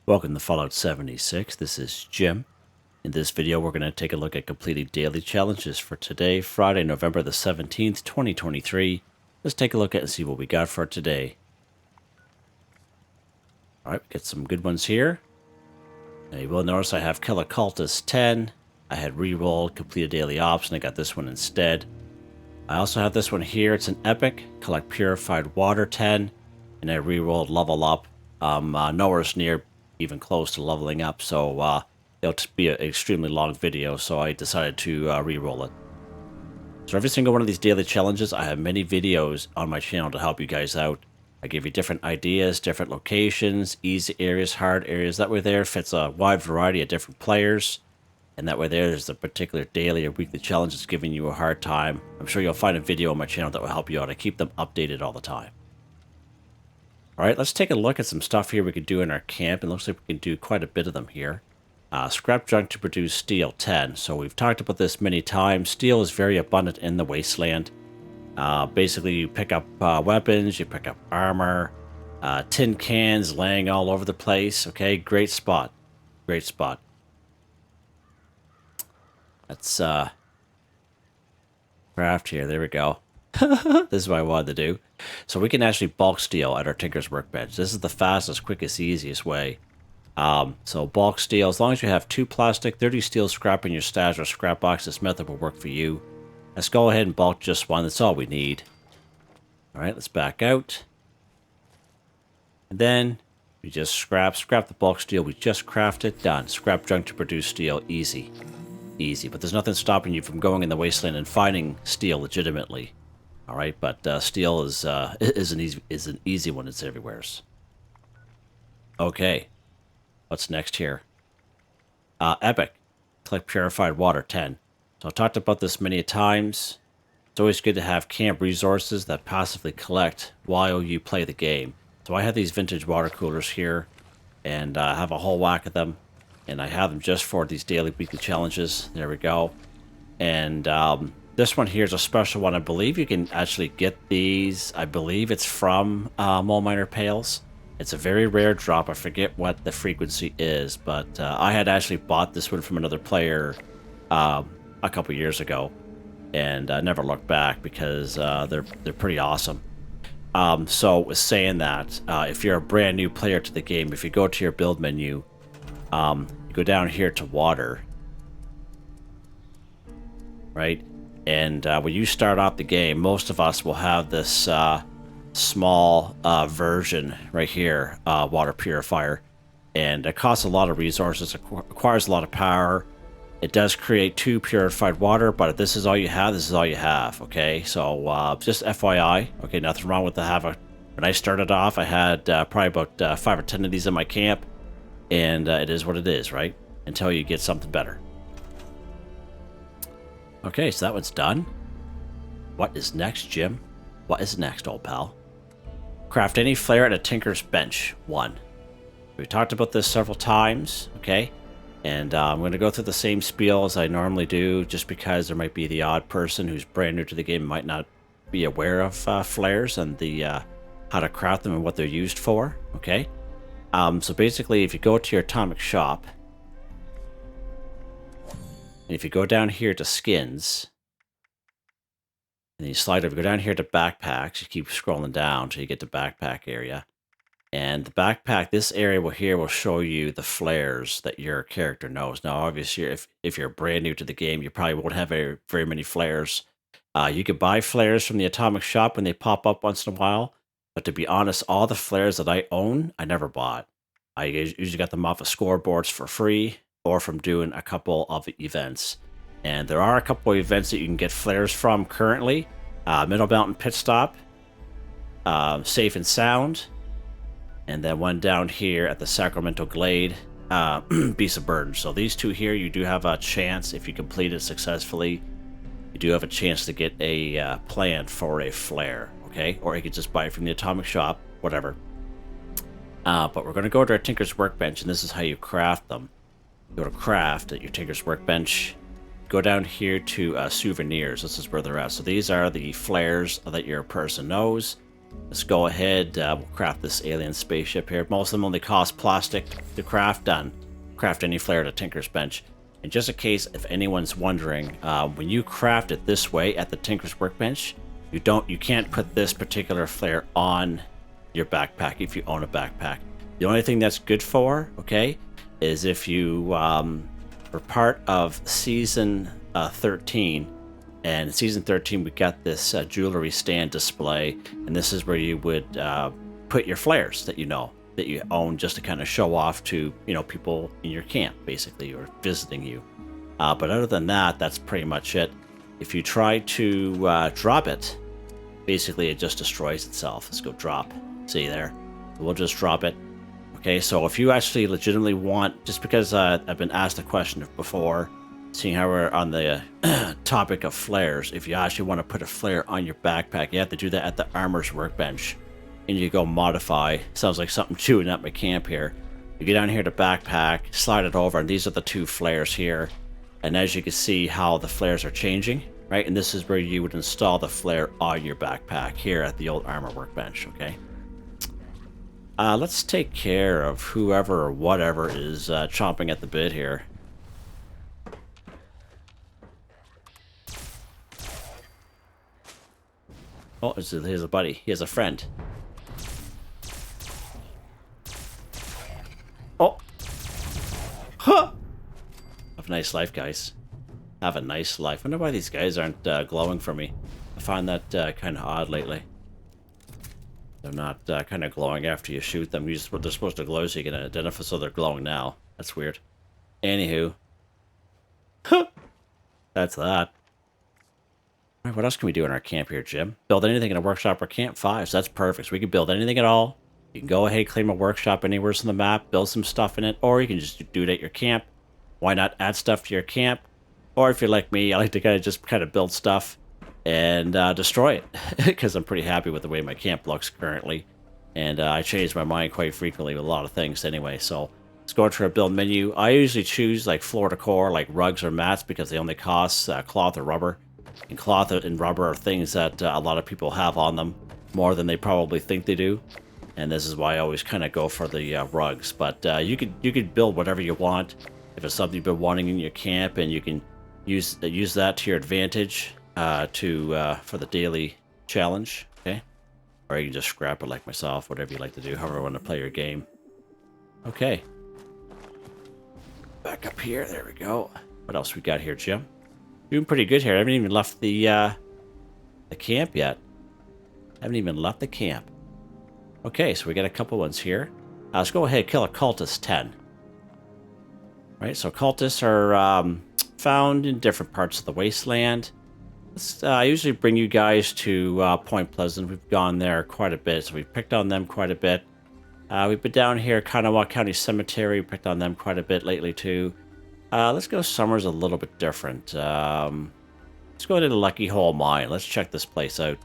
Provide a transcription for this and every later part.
Welcome to Fallout 76. This is Jim. In this video, we're going to take a look at completing daily challenges for today, Friday, November the 17th, 2023. Let's take a look at and see what we got for today. Alright, get some good ones here. Now you will notice I have Kill a Cultist 10. I had rerolled, complete a daily ops, and I got this one instead. I also have this one here. It's an epic. Collect Purified Water 10. And I rerolled level up. Nowhere near even close to leveling up, so it'll be an extremely long video, so I decided to re-roll it. So every single one of these daily challenges, I have many videos on my channel to help you guys out. I give you different ideas, different locations, easy areas, hard areas. That way there fits a wide variety of different players, and that way there's a particular daily or weekly challenge that's giving you a hard time. I'm sure you'll find a video on my channel that will help you out. I keep them updated all the time. Alright, let's take a look at some stuff here we can do in our camp. It looks like we can do quite a bit of them here. Scrap junk to produce steel 10. So we've talked about this many times. Steel is very abundant in the wasteland. Basically, you pick up weapons, you pick up armor, tin cans laying all over the place. Okay, great spot. Great spot. Let's craft here. There we go. This is what I wanted to do. So we can actually bulk steel at our Tinker's Workbench. This is the fastest, quickest, easiest way. So bulk steel, as long as you have 2 plastic, 30 steel scrap in your stash or scrap box, this method will work for you. Let's go ahead and bulk just one. That's all we need. Alright, let's back out. And then we just scrap the bulk steel. We just crafted. Done. Scrap junk to produce steel. Easy. Easy. But there's nothing stopping you from going in the wasteland and finding steel legitimately. All right, but steel is an easy one. It's everywhere's. Okay, what's next here? Epic. Collect Purified Water 10. So I've talked about this many times. It's always good to have camp resources that passively collect while you play the game. So I have these vintage water coolers here, and I have a whole whack of them, and I have them just for these daily, weekly challenges. There we go. And this one here is a special one. I believe you can actually get these. I believe it's from Mole Miner Pails. It's a very rare drop. I forget what the frequency is, but I had actually bought this one from another player a couple years ago, and I never looked back because they're pretty awesome. So with saying that, if you're a brand new player to the game, if you go to your build menu, you go down here to water, right? And when you start out the game, most of us will have this small version right here, water purifier. And it costs a lot of resources, it requires a lot of power. It does create 2 purified water, but if this is all you have, this is all you have, okay? So just FYI, okay, nothing wrong with the when I started off, I had probably about 5 or 10 of these in my camp. And it is what it is, right? Until you get something better. Okay, so that one's done. What is next, Jim? What is next, old pal? Craft any Flair at a Tinker's Bench 1. We've talked about this several times, okay? And I'm going to go through the same spiel as I normally do, just because there might be the odd person who's brand new to the game, might not be aware of flares and the how to craft them and what they're used for, okay? So basically, if you go to your atomic shop, and if you go down here to skins, and then you slide over, go down here to backpacks, you keep scrolling down until you get to backpack area. And the backpack, this area will show you the flares that your character knows. Now, obviously, if you're brand new to the game, you probably won't have very many flares. You could buy flares from the atomic shop when they pop up once in a while. But to be honest, all the flares that I own, I never bought. I usually got them off of scoreboards for free, or from doing a couple of events. And there are a couple of events that you can get flares from currently. Middle Mountain Pit Stop, Safe and Sound, and then one down here at the Sacramento Glade, Beast of Burden. So these 2 here, you do have a chance, if you complete it successfully, you do have a chance to get a plant for a flare, okay? Or you could just buy it from the atomic shop, whatever. But we're going to go to our Tinker's Workbench, and this is how you craft them. Go to craft at your Tinker's Workbench. Go down here to souvenirs. This is where they're at. So these are the flares that your person knows. Let's go ahead. We'll craft this alien spaceship here. Most of them only cost plastic to craft. Done. Craft any flare to Tinker's Bench. And just in case, if anyone's wondering, when you craft it this way at the Tinker's Workbench, you can't put this particular flare on your backpack if you own a backpack. The only thing that's good for, okay, is if you were part of season 13. And in season 13, we got this jewelry stand display, and this is where you would put your flares that you own, just to kind of show off to people in your camp, basically, or visiting you. But other than that, that's pretty much it. If you try to drop it, basically it just destroys itself. Let's go drop. See there? We'll just drop it. Okay, so if you actually legitimately want, just because I've been asked a question before, seeing how we're on the topic of flares, if you actually want to put a flare on your backpack, you have to do that at the Armor's Workbench. And you go modify. Sounds like something chewing up my camp here. You get down here to backpack, slide it over, and these are the two flares here. And as you can see how the flares are changing, right? And this is where you would install the flare on your backpack here at the old Armor Workbench, okay? Let's take care of whoever or whatever is chomping at the bit here. Oh, here's a buddy. He has a friend. Oh! Huh! Have a nice life, guys. Have a nice life. I wonder why these guys aren't glowing for me. I find that kind of odd lately. They're not kind of glowing after you shoot them. They're supposed to glow so you can identify, so they're glowing now. That's weird. Anywho. Huh! That's that. All right, what else can we do in our camp here, Jim? Build anything in a workshop or camp? 5, so that's perfect. So we can build anything at all. You can go ahead and claim a workshop anywhere on the map, build some stuff in it, or you can just do it at your camp. Why not add stuff to your camp? Or if you're like me, I like to kind of build stuff and destroy it, because I'm pretty happy with the way my camp looks currently. And I change my mind quite frequently with a lot of things anyway. So let's go to our build menu. I usually choose like floor decor, like rugs or mats, because they only cost cloth or rubber. And cloth and rubber are things that a lot of people have on them more than they probably think they do. And this is why I always kind of go for the rugs. But you could build whatever you want. If it's something you've been wanting in your camp, and you can use that to your advantage for the daily challenge, okay? Or you can just scrap it like myself, whatever you like to do, however you want to play your game. Okay. Back up here, there we go. What else we got here, Jim? Doing pretty good here. I haven't even left the camp yet. Haven't even left the camp. Okay, so we got a couple ones here. Let's go ahead and kill a Cultist 10. Right, so Cultists are found in different parts of the wasteland. I usually bring you guys to Point Pleasant. We've gone there quite a bit, so we've picked on them quite a bit. We've been down here, Kanawha County Cemetery. We picked on them quite a bit lately, too. Let's go somewhere's a little bit different. Let's go to the Lucky Hole Mine. Let's check this place out.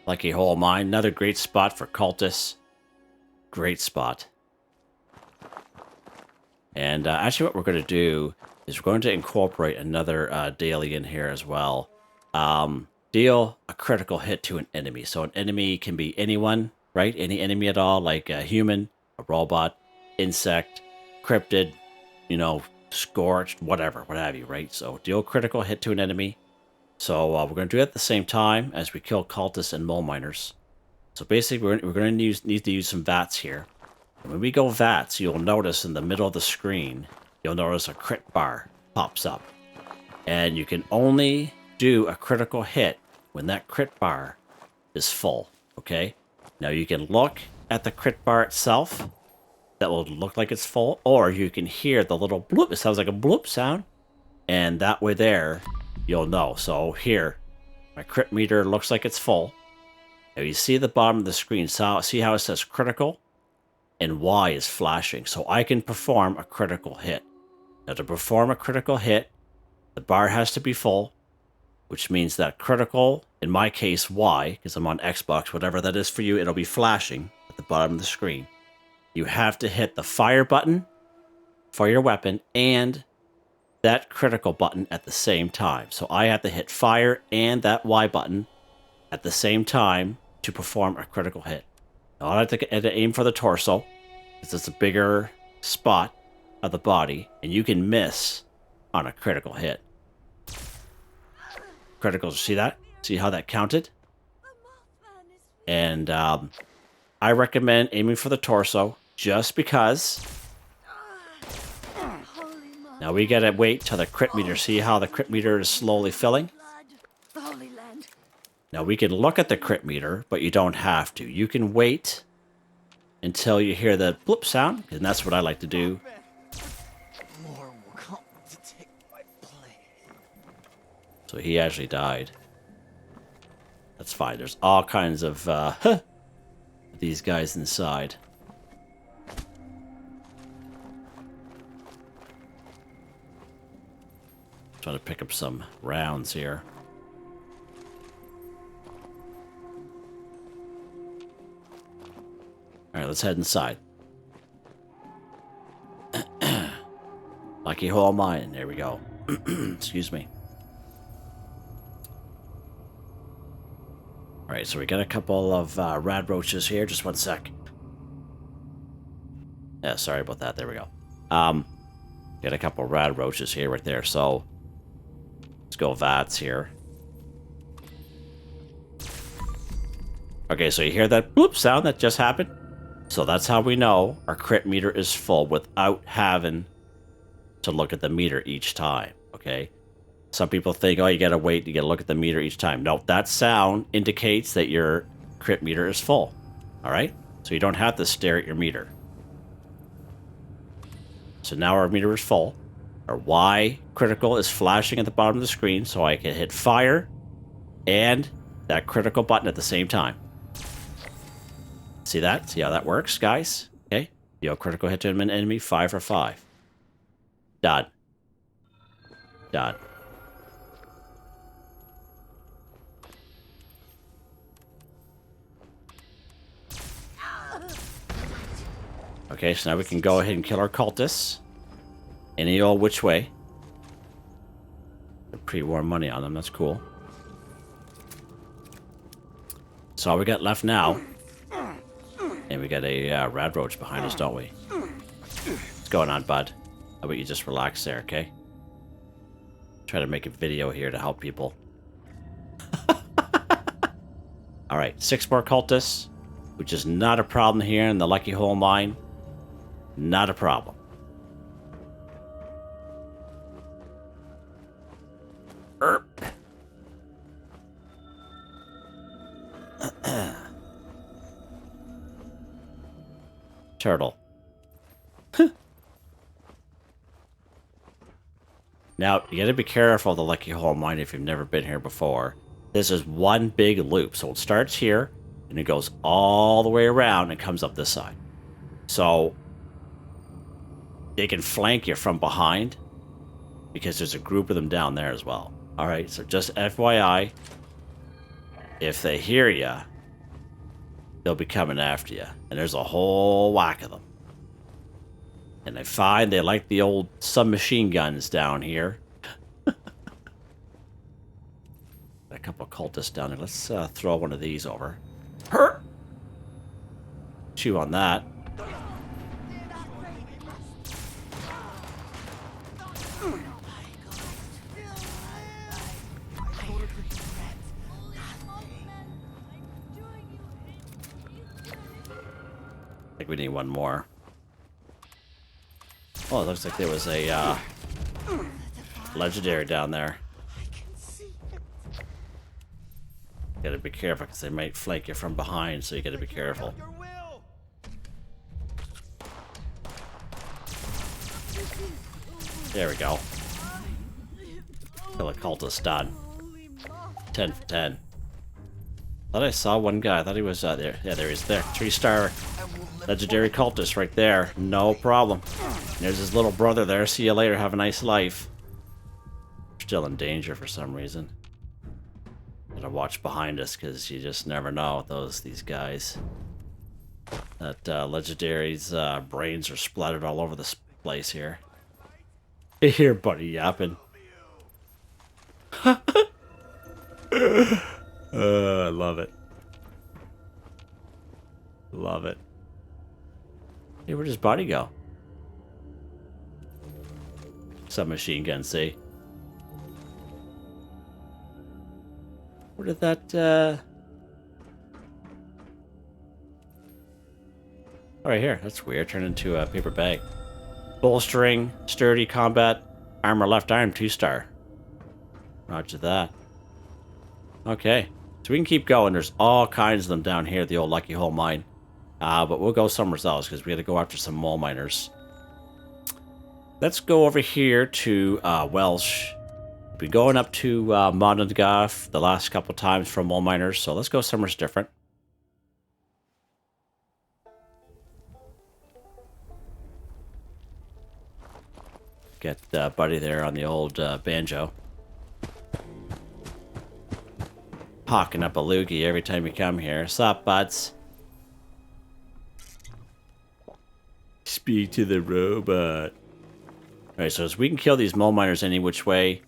Lucky Hole Mine, another great spot for cultists. Great spot. And actually what we're going to do is we're going to incorporate another daily in here as well. Deal a critical hit to an enemy. So an enemy can be anyone, right? Any enemy at all, like a human, a robot, insect, cryptid, scorched, whatever, what have you, right? So deal a critical hit to an enemy. So we're going to do it at the same time as we kill cultists and mole miners. So basically, we're going to need to use some VATS here. And when we go VATS, you'll notice in the middle of the screen, you'll notice a crit bar pops up. And you can only do a critical hit when that crit bar is full, okay? Now you can look at the crit bar itself. That will look like it's full. Or you can hear the little bloop. It sounds like a bloop sound. And that way there, you'll know. So here, my crit meter looks like it's full. Now you see the bottom of the screen. So see how it says critical? And Y is flashing. So I can perform a critical hit. Now to perform a critical hit, the bar has to be full, which means that critical, in my case Y, because I'm on Xbox, whatever that is for you, it'll be flashing at the bottom of the screen. You have to hit the fire button for your weapon and that critical button at the same time. So I have to hit fire and that Y button at the same time to perform a critical hit. Now I have to aim for the torso, because it's a bigger spot of the body, and you can miss on a critical hit. Criticals, see that? See how that counted? And I recommend aiming for the torso, just because. Now we gotta wait till the crit meter. See how the crit meter is slowly filling? Now we can look at the crit meter, but you don't have to. You can wait until you hear the bloop sound, and that's what I like to do. So he actually died. That's fine. There's all kinds of these guys inside. Trying to pick up some rounds here. Alright, let's head inside. Lucky hole mine. There we go. Excuse me. Alright, so we got a couple of rad roaches here. Just one sec. Yeah, sorry about that. There we go. Got a couple of rad roaches here right there. So let's go VATS here. Okay, so you hear that bloop sound that just happened? So that's how we know our crit meter is full without having to look at the meter each time, okay? Some people think, oh, you gotta wait, you gotta look at the meter each time. Nope, that sound indicates that your crit meter is full, all right? So you don't have to stare at your meter. So now our meter is full. Our Y critical is flashing at the bottom of the screen, so I can hit fire and that critical button at the same time. See that? See how that works, guys? Okay. Deal critical hit to an enemy, 5 for 5. Done. Done. Okay, so now we can go ahead and kill our cultists. Any old which way. Pre-war money on them, that's cool. So all we got left now. And we got a rad roach behind us, don't we? What's going on, bud? How about you just relax there, okay? Try to make a video here to help people. Alright, 6 more cultists, which is not a problem here in the Lucky Hole Mine. Not a problem. Erp. Turtle. Now, you gotta be careful of the Lucky Hole Mine if you've never been here before. This is one big loop. So it starts here, and it goes all the way around and comes up this side. So they can flank you from behind, because there's a group of them down there as well. Alright, so just FYI, if they hear you, they'll be coming after you. And there's a whole whack of them. And they find they like the old submachine guns down here. A couple of cultists down there. Let's throw one of these over. Hurt! Chew on that. I think we need one more. Oh, it looks like there was a legendary down there. Gotta be careful because they might flank you from behind, so you gotta be careful. There we go. Kill a cultist done. 10 for 10. Thought I saw one guy. I thought he was there. Yeah, there he is. There. 3-star legendary cultist right there. No problem. There's his little brother there. See you later. Have a nice life. Still in danger for some reason. Gotta watch behind us because you just never know with these guys. That legendary's brains are splattered all over this place here. Here, buddy, yapping. I love it. Love it. Hey, where'd his body go? Submachine gun, see? Where did that, Oh, right here. That's weird. Turned into a paper bag. Bolstering, sturdy combat, armor left arm, 2-star. Roger that. Okay. So we can keep going. There's all kinds of them down here at the old Lucky Hole mine. But we'll go somewhere else because we got to go after some mole miners. Let's go over here to Welsh. We've been going up to Monongah the last couple times for mole miners, so let's go somewhere different. Get Buddy there on the old banjo. Hawking up a loogie every time you come here. Sup, buds? Speak to the robot. Alright, so we can kill these mole miners any which way.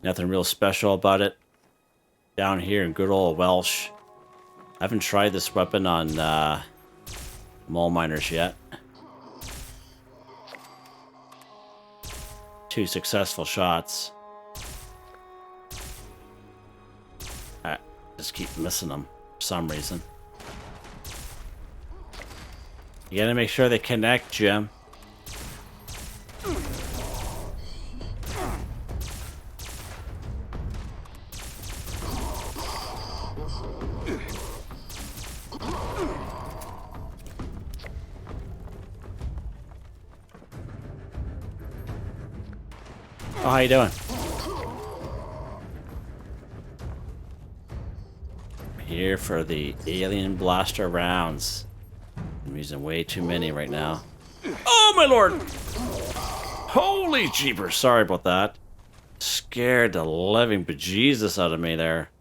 Nothing real special about it. Down here in good old Welsh. I haven't tried this weapon on mole miners yet. 2 successful shots. I just keep missing them for some reason. You gotta make sure they connect, Jim. Oh, how you doing? I'm here for the alien blaster rounds. I'm using way too many right now. Oh, my lord! Holy jeepers! Sorry about that. Scared the living bejesus out of me there.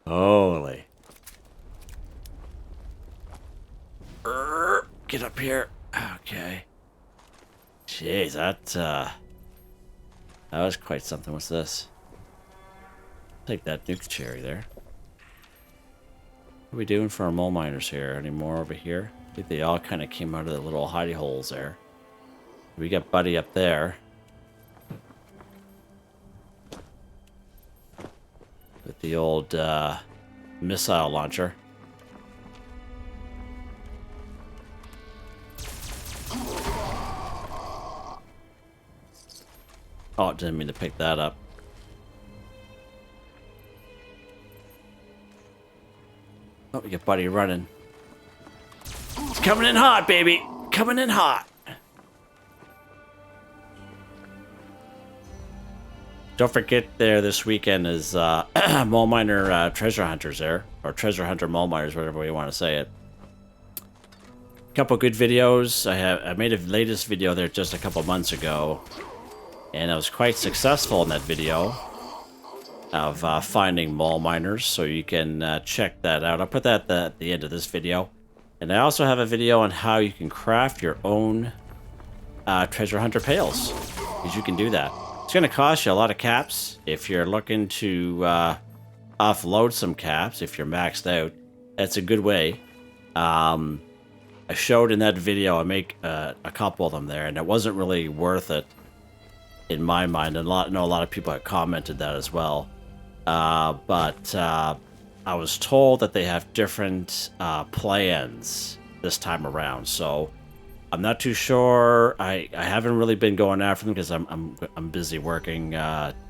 Holy. Get up here. Okay. Jeez, that was quite something. What's this? Take that nuke cherry there. What are we doing for our mole miners here? Any more over here? I think they all kind of came out of the little hidey holes there. We got Buddy up there. With the old missile launcher. Oh, didn't mean to pick that up. Oh, we got Buddy running. It's coming in hot, baby! Coming in hot! Don't forget there this weekend is mole miner treasure hunters there. Or treasure hunter mole miners, whatever you want to say it. Couple good videos. I made a latest video there just a couple months ago. And I was quite successful in that video of finding mole miners, so you can check that out. I'll put that at the end of this video. And I also have a video on how you can craft your own treasure hunter pails, because you can do that. It's going to cost you a lot of caps if you're looking to offload some caps. If you're maxed out, that's a good way. I showed in that video I make a couple of them there, and it wasn't really worth it in my mind. And I know a lot of people have commented that as well. But I was told that they have different plans this time around, so I'm not too sure. I haven't really been going after them because I'm busy working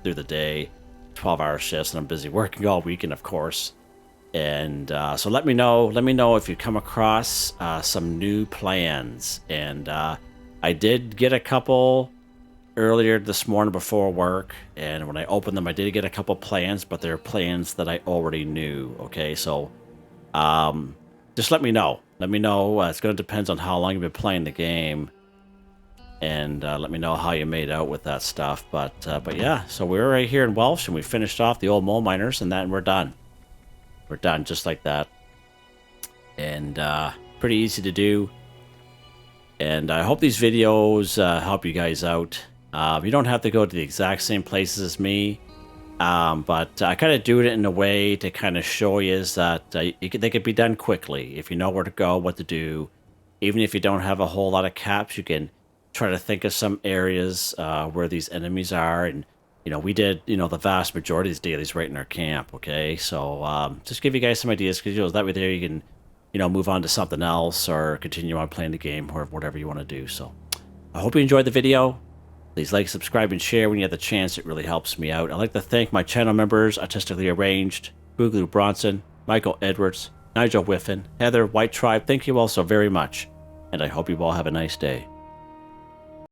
through the day, 12-hour shifts, and I'm busy working all weekend, of course. And so let me know if you come across some new plans. And I did get a couple earlier this morning before work, and when I opened them I did get a couple plans, but they're plans that I already knew. Okay, so just let me know. It's going to depend on how long you've been playing the game, and let me know how you made out with that stuff. But yeah, so we're right here in Welsh, and we finished off the old mole miners, and we're done. We're done just like that. And pretty easy to do. And I hope these videos help you guys out. You don't have to go to the exact same places as me, but I kind of do it in a way to kind of show you is that they could be done quickly if you know where to go, what to do. Even if you don't have a whole lot of caps, you can try to think of some areas where these enemies are. And, you know, we did, you know, the vast majority of these dailies right in our camp, okay? So just give you guys some ideas, because, you know, that way there you can, you know, move on to something else or continue on playing the game or whatever you want to do. So I hope you enjoyed the video. Please like, subscribe, and share when you have the chance. It really helps me out. I'd like to thank my channel members, Artistically Arranged, Boogaloo Bronson, Michael Edwards, Nigel Wiffen, Heather, Whitetribe. Thank you all so very much, and I hope you all have a nice day.